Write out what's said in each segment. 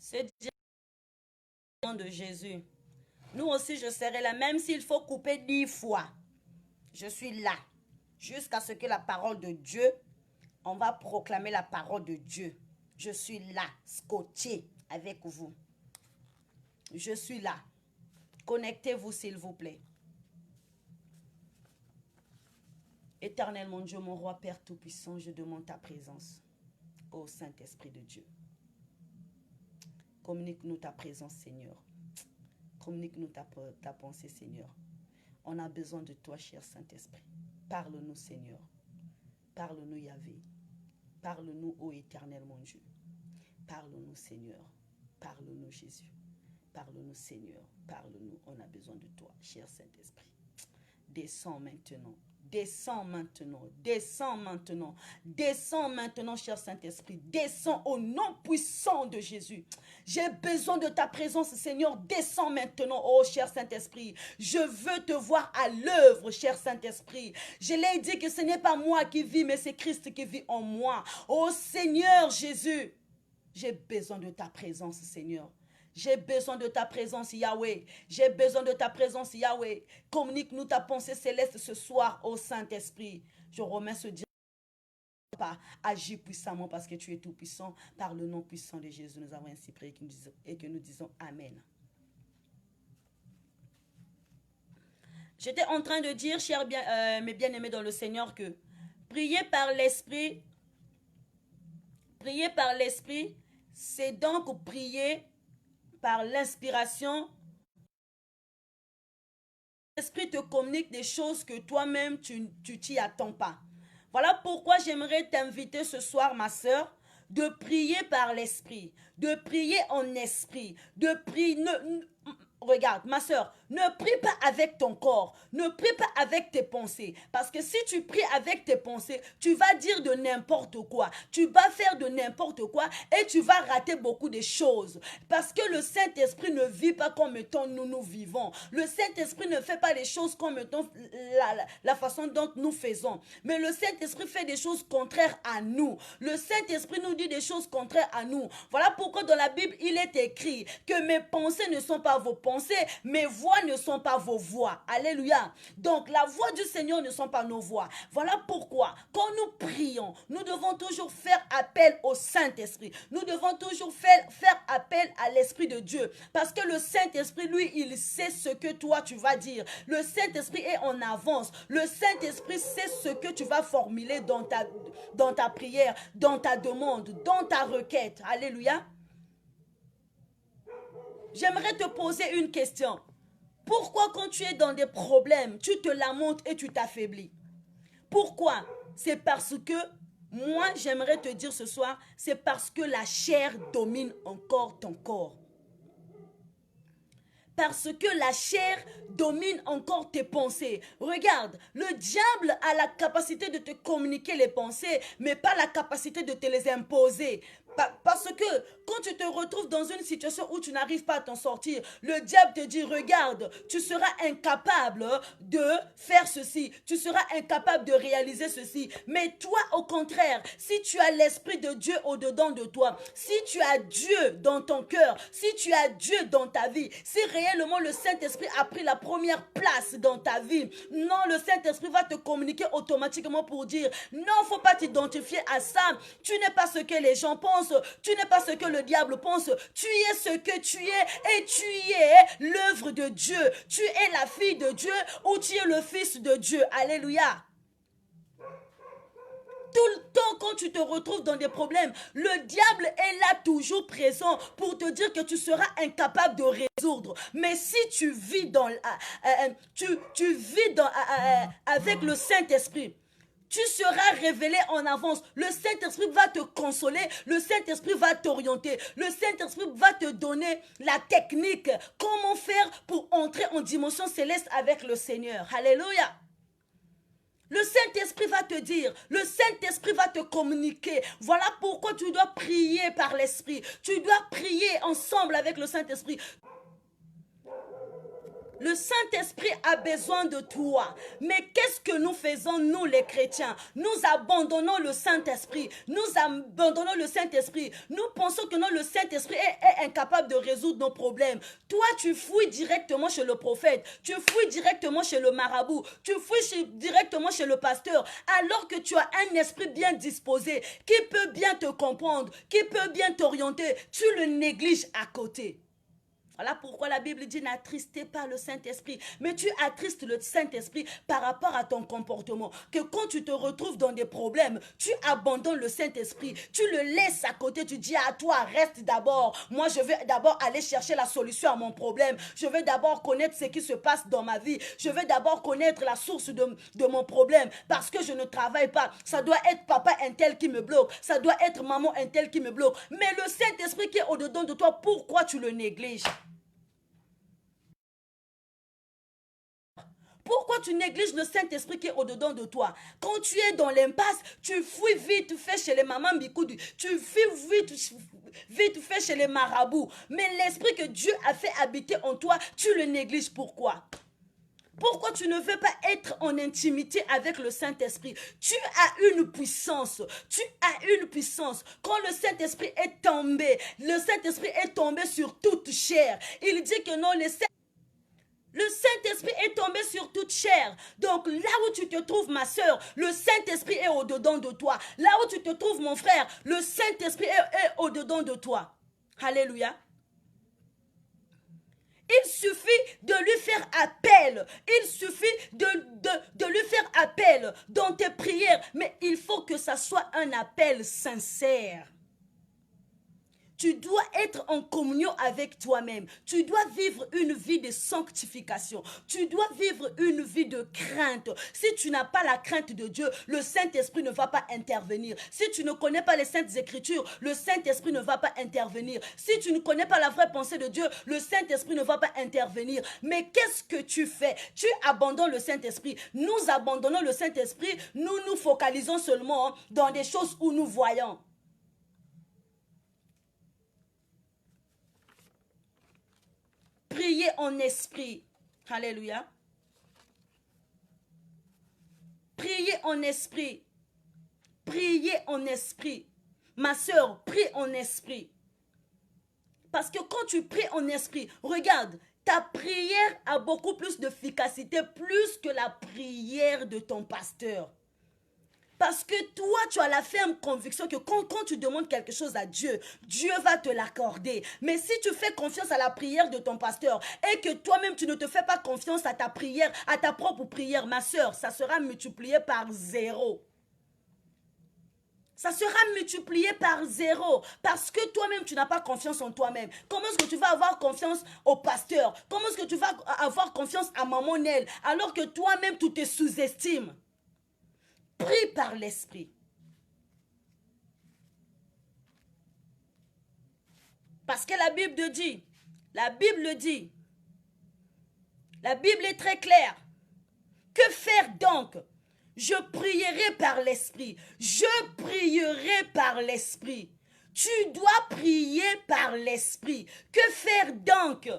C'est le nom de Jésus. Nous aussi, je serai là, même s'il faut couper 10 fois. Je suis là, jusqu'à ce que la parole de Dieu, on va proclamer la parole de Dieu. Je suis là, scotché avec vous. Je suis là. Connectez-vous, s'il vous plaît. Éternel, mon Dieu, mon roi, Père Tout-Puissant, je demande ta présence. Ô Saint-Esprit de Dieu. Communique-nous ta présence, Seigneur. Communique-nous ta pensée, Seigneur. On a besoin de toi, cher Saint-Esprit. Parle-nous, Seigneur. Parle-nous, Yahvé. Parle-nous, ô Éternel, mon Dieu. Parle-nous, Seigneur. Parle-nous, Jésus. Parle-nous, Seigneur. Parle-nous. On a besoin de toi, cher Saint-Esprit. Descends maintenant. Descends maintenant, descends maintenant, descends maintenant, cher Saint-Esprit, descends au nom puissant de Jésus. J'ai besoin de ta présence, Seigneur, descends maintenant, oh cher Saint-Esprit. Je veux te voir à l'œuvre, cher Saint-Esprit. Je l'ai dit que ce n'est pas moi qui vis, mais c'est Christ qui vit en moi. Oh Seigneur Jésus, j'ai besoin de ta présence, Seigneur. J'ai besoin de ta présence, Yahweh. J'ai besoin de ta présence, Yahweh. Communique-nous ta pensée céleste ce soir, ô Saint-Esprit. Je remets ce diable. Agis puissamment parce que tu es tout puissant. Par le nom puissant de Jésus, nous avons ainsi prié et que nous disons Amen. J'étais en train de dire, mes bien-aimés dans le Seigneur, que prier par l'Esprit, c'est donc prier par l'inspiration. L'Esprit te communique des choses que toi-même, tu t'y attends pas. Voilà pourquoi j'aimerais t'inviter ce soir, ma sœur, de prier par l'Esprit, de prier en esprit, de prier... Regarde, ma soeur, ne prie pas avec ton corps, ne prie pas avec tes pensées. Parce que si tu pries avec tes pensées, tu vas dire de n'importe quoi. Tu vas faire de n'importe quoi et tu vas rater beaucoup de choses. Parce que le Saint-Esprit ne vit pas comme étant nous vivons. Le Saint-Esprit ne fait pas les choses comme étant la façon dont nous faisons. Mais le Saint-Esprit fait des choses contraires à nous. Le Saint-Esprit nous dit des choses contraires à nous. Voilà pourquoi dans la Bible, il est écrit que mes pensées ne sont pas vos pensées. Mes voix ne sont pas vos voix. Alléluia. Donc la voix du Seigneur ne sont pas nos voix. Voilà pourquoi quand nous prions, nous devons toujours faire appel au Saint-Esprit. Nous devons toujours faire appel à l'Esprit de Dieu. Parce que le Saint-Esprit, lui, il sait ce que toi tu vas dire. Le Saint-Esprit est en avance. Le Saint-Esprit sait ce que tu vas formuler dans ta prière, dans ta demande, dans ta requête. Alléluia. J'aimerais te poser une question. Pourquoi quand tu es dans des problèmes, tu te lamentes et tu t'affaiblis? Pourquoi? C'est parce que, moi j'aimerais te dire ce soir, c'est parce que la chair domine encore ton corps. Parce que la chair domine encore tes pensées. Regarde, le diable a la capacité de te communiquer les pensées, mais pas la capacité de te les imposer. Parce que quand tu te retrouves dans une situation où tu n'arrives pas à t'en sortir, le diable te dit, regarde, tu seras incapable de faire ceci, tu seras incapable de réaliser ceci. Mais toi, au contraire, si tu as l'Esprit de Dieu au-dedans de toi, si tu as Dieu dans ton cœur, si tu as Dieu dans ta vie, si réellement le Saint-Esprit a pris la première place dans ta vie, non, le Saint-Esprit va te communiquer automatiquement pour dire, non, il ne faut pas t'identifier à ça, tu n'es pas ce que les gens pensent, tu n'es pas ce que le diable pense, tu es ce que tu es et tu es l'œuvre de Dieu, tu es la fille de Dieu ou tu es le fils de Dieu. Alléluia. Tout le temps quand tu te retrouves dans des problèmes, le diable est là toujours présent pour te dire que tu seras incapable de résoudre. Mais si tu vis avec le Saint-Esprit, tu seras révélé en avance. Le Saint-Esprit va te consoler. Le Saint-Esprit va t'orienter. Le Saint-Esprit va te donner la technique. Comment faire pour entrer en dimension céleste avec le Seigneur. Alléluia. Le Saint-Esprit va te dire, le Saint-Esprit va te communiquer. Voilà pourquoi tu dois prier par l'Esprit. Tu dois prier ensemble avec le Saint-Esprit. Le Saint-Esprit a besoin de toi. Mais qu'est-ce que nous faisons, nous les chrétiens? Nous abandonnons le Saint-Esprit. Nous abandonnons le Saint-Esprit. Nous pensons que non, le Saint-Esprit est incapable de résoudre nos problèmes. Toi, tu fouilles directement chez le prophète. Tu fouilles directement chez le marabout. Tu fouilles directement chez le pasteur. Alors que tu as un esprit bien disposé, qui peut bien te comprendre, qui peut bien t'orienter, tu le négliges à côté. Voilà pourquoi la Bible dit n'attristez pas le Saint-Esprit. Mais tu attristes le Saint-Esprit par rapport à ton comportement. Que quand tu te retrouves dans des problèmes, tu abandonnes le Saint-Esprit. Tu le laisses à côté. Tu dis à toi, reste d'abord. Moi, je vais d'abord aller chercher la solution à mon problème. Je vais d'abord connaître ce qui se passe dans ma vie. Je vais d'abord connaître la source de mon problème. Parce que je ne travaille pas. Ça doit être papa un tel qui me bloque. Ça doit être maman un tel qui me bloque. Mais le Saint-Esprit qui est au-dedans de toi, pourquoi tu le négliges? Pourquoi tu négliges le Saint-Esprit qui est au-dedans de toi? Quand tu es dans l'impasse, tu fouilles vite fait chez les mamans Bikoudi. Tu fouilles vite fait chez les marabouts. Mais l'esprit que Dieu a fait habiter en toi, tu le négliges. Pourquoi? Pourquoi tu ne veux pas être en intimité avec le Saint-Esprit? Tu as une puissance. Tu as une puissance. Quand le Saint-Esprit est tombé, le Saint-Esprit est tombé sur toute chair. Il dit que non, le Saint-Esprit est tombé sur toute chair. Donc là où tu te trouves, ma soeur, le Saint-Esprit est au-dedans de toi. Là où tu te trouves, mon frère, le Saint-Esprit est au-dedans de toi. Alléluia. Il suffit de lui faire appel. Il suffit de lui faire appel dans tes prières. Mais il faut que ça soit un appel sincère. Tu dois être en communion avec toi-même. Tu dois vivre une vie de sanctification. Tu dois vivre une vie de crainte. Si tu n'as pas la crainte de Dieu, le Saint-Esprit ne va pas intervenir. Si tu ne connais pas les Saintes Écritures, le Saint-Esprit ne va pas intervenir. Si tu ne connais pas la vraie pensée de Dieu, le Saint-Esprit ne va pas intervenir. Mais qu'est-ce que tu fais? Tu abandonnes le Saint-Esprit. Nous abandonnons le Saint-Esprit. Nous nous focalisons seulement dans des choses où nous voyons. Priez en esprit. Alléluia. Priez en esprit. Priez en esprit. Ma soeur, prie en esprit. Parce que quand tu pries en esprit, regarde, ta prière a beaucoup plus d'efficacité, plus que la prière de ton pasteur. Parce que toi, tu as la ferme conviction que quand tu demandes quelque chose à Dieu, Dieu va te l'accorder. Mais si tu fais confiance à la prière de ton pasteur et que toi-même, tu ne te fais pas confiance à ta prière, à ta propre prière, ma soeur, ça sera multiplié par 0. Ça sera multiplié par 0 parce que toi-même, tu n'as pas confiance en toi-même. Comment est-ce que tu vas avoir confiance au pasteur? Comment est-ce que tu vas avoir confiance à maman Nel alors que toi-même, tu te sous-estimes? Prie par l'esprit. Parce que la Bible dit, la Bible est très claire. Que faire donc? Je prierai par l'esprit. Je prierai par l'esprit. Tu dois prier par l'esprit. Que faire donc?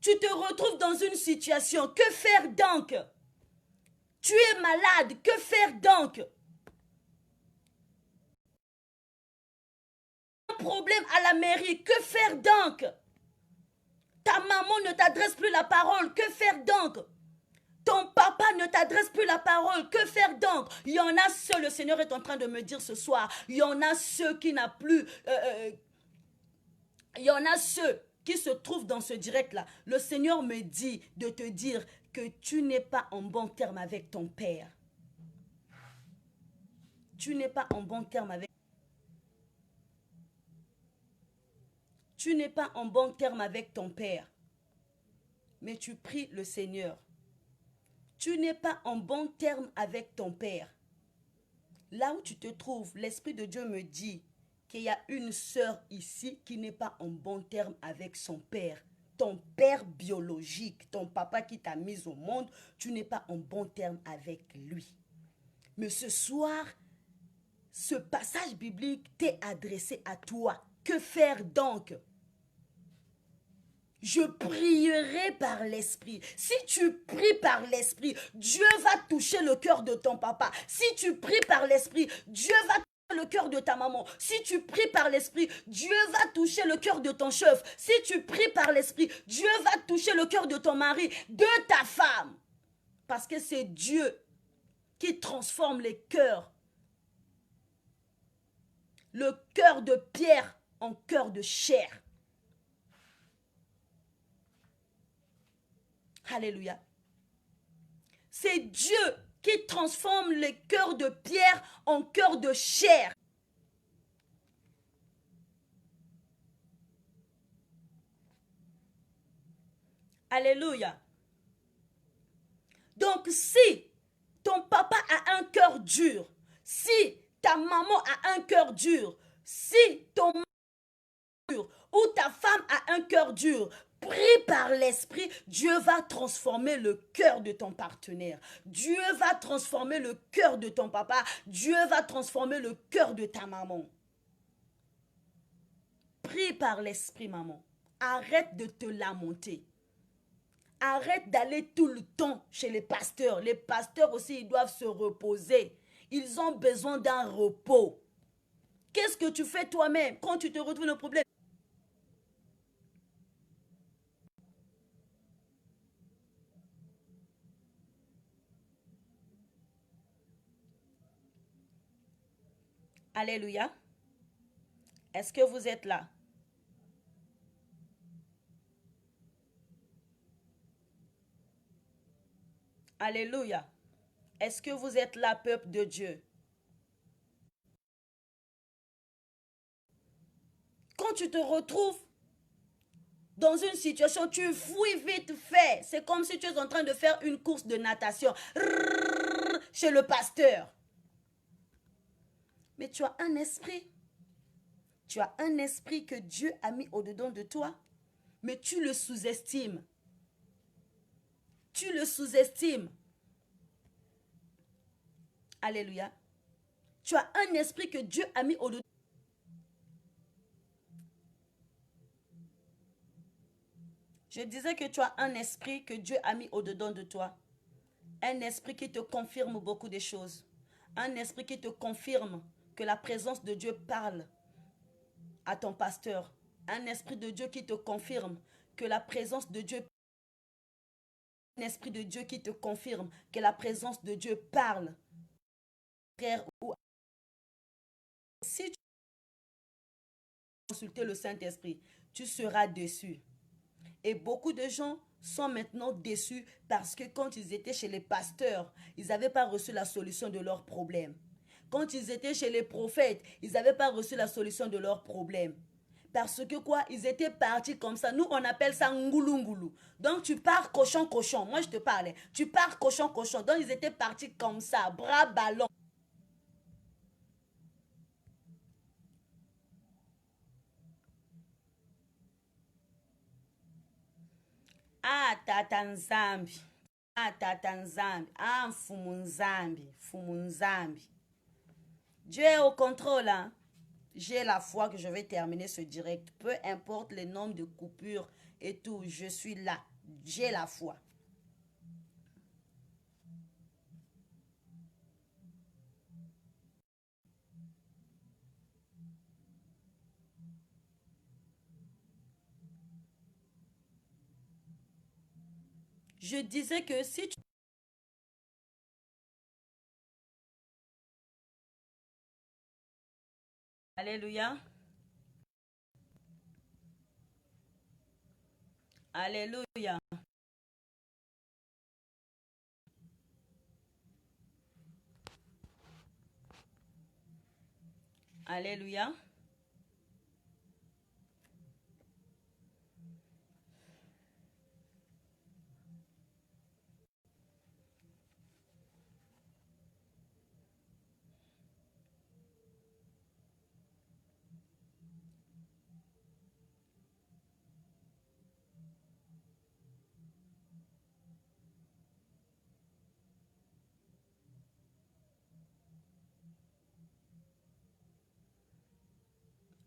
Tu te retrouves dans une situation. Que faire donc? Tu es malade. Que faire donc? Un problème à la mairie. Que faire donc? Ta maman ne t'adresse plus la parole. Que faire donc? Ton papa ne t'adresse plus la parole. Que faire donc? Il y en a ceux, le Seigneur est en train de me dire ce soir, il y en a ceux qui n'ont plus... il y en a ceux qui se trouvent dans ce direct-là. Le Seigneur me dit de te dire que tu n'es pas en bon terme avec ton père. Tu n'es pas en bon terme avec... Tu n'es pas en bon terme avec ton père. Mais tu pries le Seigneur. Tu n'es pas en bon terme avec ton père. Là où tu te trouves, l'Esprit de Dieu me dit qu'il y a une sœur ici qui n'est pas en bon terme avec son père. Ton père biologique, ton papa qui t'a mis au monde, tu n'es pas en bon terme avec lui. Mais ce soir, ce passage biblique t'est adressé à toi. Que faire donc? Je prierai par l'esprit. Si tu pries par l'esprit, Dieu va toucher le cœur de ton papa. Si tu pries par l'esprit, Dieu va toucher le cœur de ta maman. Si tu pries par l'esprit, Dieu va toucher le cœur de ton chef. Si tu pries par l'esprit, Dieu va toucher le cœur de ton mari, de ta femme. Parce que c'est Dieu qui transforme les cœurs. Le cœur de pierre en cœur de chair. Alléluia. C'est Dieu qui transforme les cœurs de pierre en cœurs de chair. Alléluia. Donc si ton papa a un cœur dur, si ta maman a un cœur dur, si ton mari dur ou ta femme a un cœur dur, prie par l'esprit, Dieu va transformer le cœur de ton partenaire. Dieu va transformer le cœur de ton papa. Dieu va transformer le cœur de ta maman. Prie par l'esprit, maman. Arrête de te lamenter. Arrête d'aller tout le temps chez les pasteurs. Les pasteurs aussi, ils doivent se reposer. Ils ont besoin d'un repos. Qu'est-ce que tu fais toi-même quand tu te retrouves dans le problème? Alléluia. Est-ce que vous êtes là? Alléluia. Est-ce que vous êtes là, peuple de Dieu? Quand tu te retrouves dans une situation, tu fouilles vite fait. C'est comme si tu es en train de faire une course de natation chez le pasteur. Mais tu as un esprit. Tu as un esprit que Dieu a mis au-dedans de toi. Mais tu le sous-estimes. Tu le sous-estimes. Alléluia. Tu as un esprit que Dieu a mis au-dedans. Je disais que tu as un esprit que Dieu a mis au-dedans de toi. Un esprit qui te confirme beaucoup de choses. Un esprit qui te confirme que la présence de Dieu parle à ton pasteur. Un esprit de Dieu qui te confirme que la présence de Dieu, un esprit de Dieu qui te confirme que la présence de Dieu parle. Frère, ou si tu consultes le Saint-Esprit, tu seras déçu. Et beaucoup de gens sont maintenant déçus parce que quand ils étaient chez les pasteurs, ils n'avaient pas reçu la solution de leurs problèmes. Quand ils étaient chez les prophètes, ils n'avaient pas reçu la solution de leurs problèmes. Parce que quoi, ils étaient partis comme ça. Nous, on appelle ça ngoulou. Donc, tu pars cochon. Moi, je te parlais. Tu pars cochon. Donc, ils étaient partis comme ça, bras ballants. Ah, tata nzambi. Ah, tata nzambi. Ah, mfumu nzambi. Dieu est au contrôle, hein. J'ai la foi que je vais terminer ce direct. Peu importe les nombres de coupures et tout, je suis là. J'ai la foi. Je disais que si tu... Alléluia. Alléluia. Alléluia.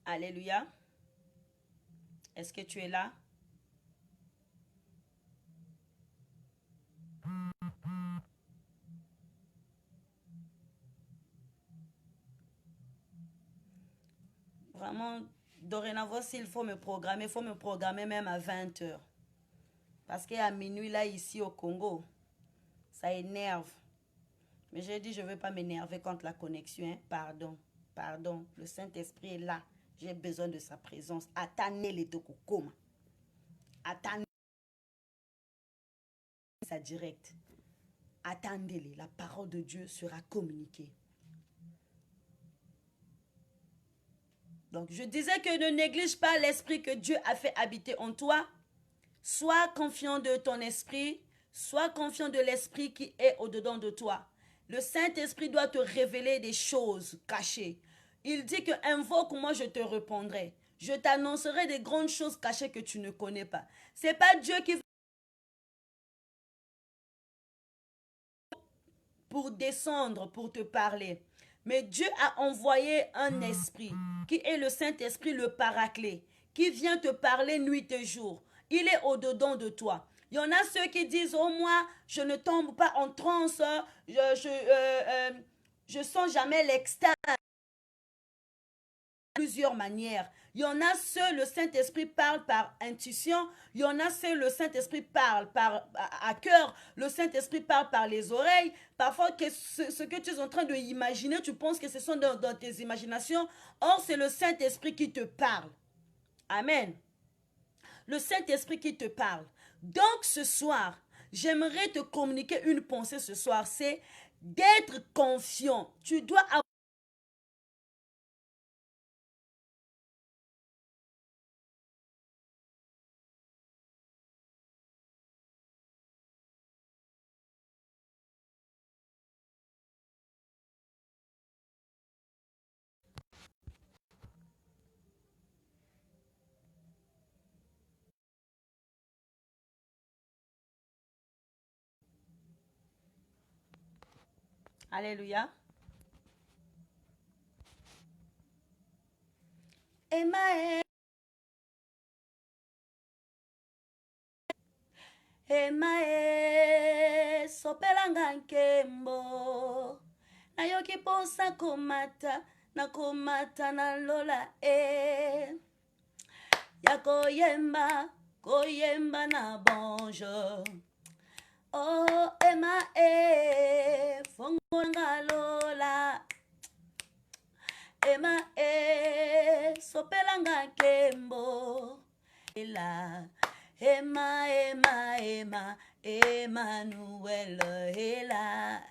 Alléluia. Est-ce que tu es là? Vraiment, dorénavant, s'il faut me programmer, il faut me programmer même à 20 heures. Parce qu'à minuit, là, ici au Congo, ça énerve. Mais j'ai dit, je ne veux pas m'énerver contre la connexion. Hein. Pardon, pardon. Le Saint-Esprit est là. J'ai besoin de sa présence. Attendez les Tokokoma. Attendez ça direct. Attendez-les. La parole de Dieu sera communiquée. Donc, je disais que ne néglige pas l'esprit que Dieu a fait habiter en toi. Sois confiant de ton esprit. Sois confiant de l'esprit qui est au-dedans de toi. Le Saint-Esprit doit te révéler des choses cachées. Il dit que invoque-moi, je te répondrai. Je t'annoncerai des grandes choses cachées que tu ne connais pas. Ce n'est pas Dieu qui va pour descendre, pour te parler. Mais Dieu a envoyé un esprit qui est le Saint-Esprit, le Paraclet, qui vient te parler nuit et jour. Il est au-dedans de toi. Il y en a ceux qui disent, oh moi, je ne tombe pas en transe, je sens jamais l'extase. Plusieurs manières. Il y en a ceux, le Saint-Esprit parle par intuition. Il y en a ceux, le Saint-Esprit parle à cœur. Le Saint-Esprit parle par les oreilles. Parfois, ce que tu es en train d'imaginer, tu penses que ce sont dans tes imaginations. Or, c'est le Saint-Esprit qui te parle. Amen. Le Saint-Esprit qui te parle. Donc, ce soir, j'aimerais te communiquer une pensée ce soir. C'est d'être confiant. Tu dois avoir Alléluia. Emae. Emae. Sopelanga nkembo. Nayoki posa komata. Nakomata na lola e. Ya koyemba na bonjo. Oh, emae. Fongonga lola. Ema sopelanga kembo ela ema Emmanuel ela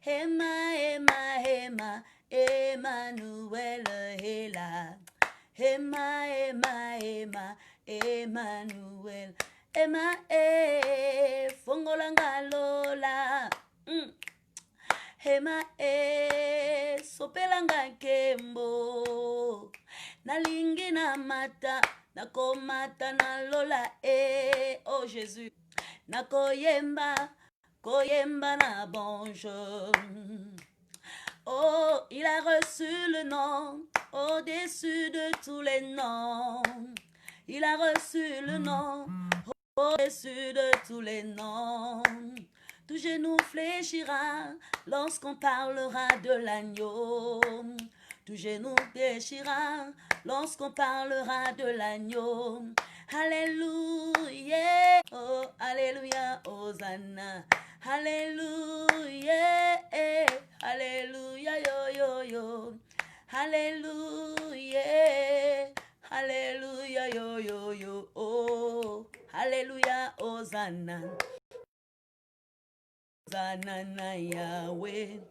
ema Emmanuel ela ema Emmanuel ema fongolanga lola Hema sopelanga kembo nalingi na mata nakomata na lola oh Jésus nakoyemba na bonjour. Oh, il a reçu le nom au-dessus de tous les noms. Il a reçu le nom au-dessus de tous les noms. Tout genou fléchira lorsqu'on parlera de l'agneau. Tout genou fléchira lorsqu'on parlera de l'agneau. Alléluia, oh, alléluia, Hosanna. Alléluia, alléluia, yo, yo, yo. Alléluia, alléluia, yo, yo, yo, oh. Alléluia, Hosanna. Yahweh.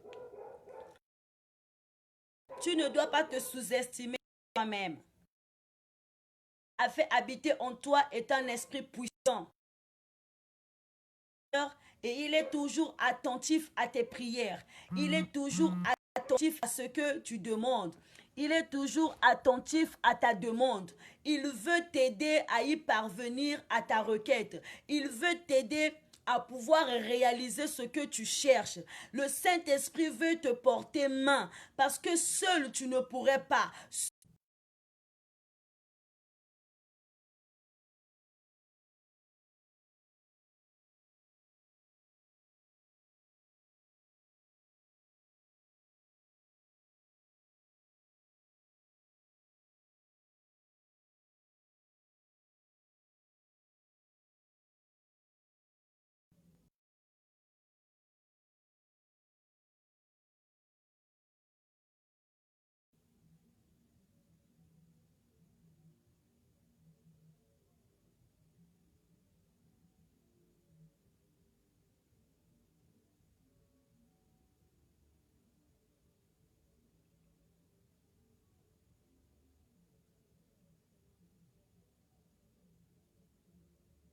Tu ne dois pas te sous-estimer toi-même. A fait habiter en toi est un esprit puissant. Et il est toujours attentif à tes prières. Il est toujours attentif à ce que tu demandes. Il est toujours attentif à ta demande. Il veut t'aider à y parvenir à ta requête. Il veut t'aider à pouvoir réaliser ce que tu cherches. Le Saint-Esprit veut te porter main parce que seul tu ne pourrais pas.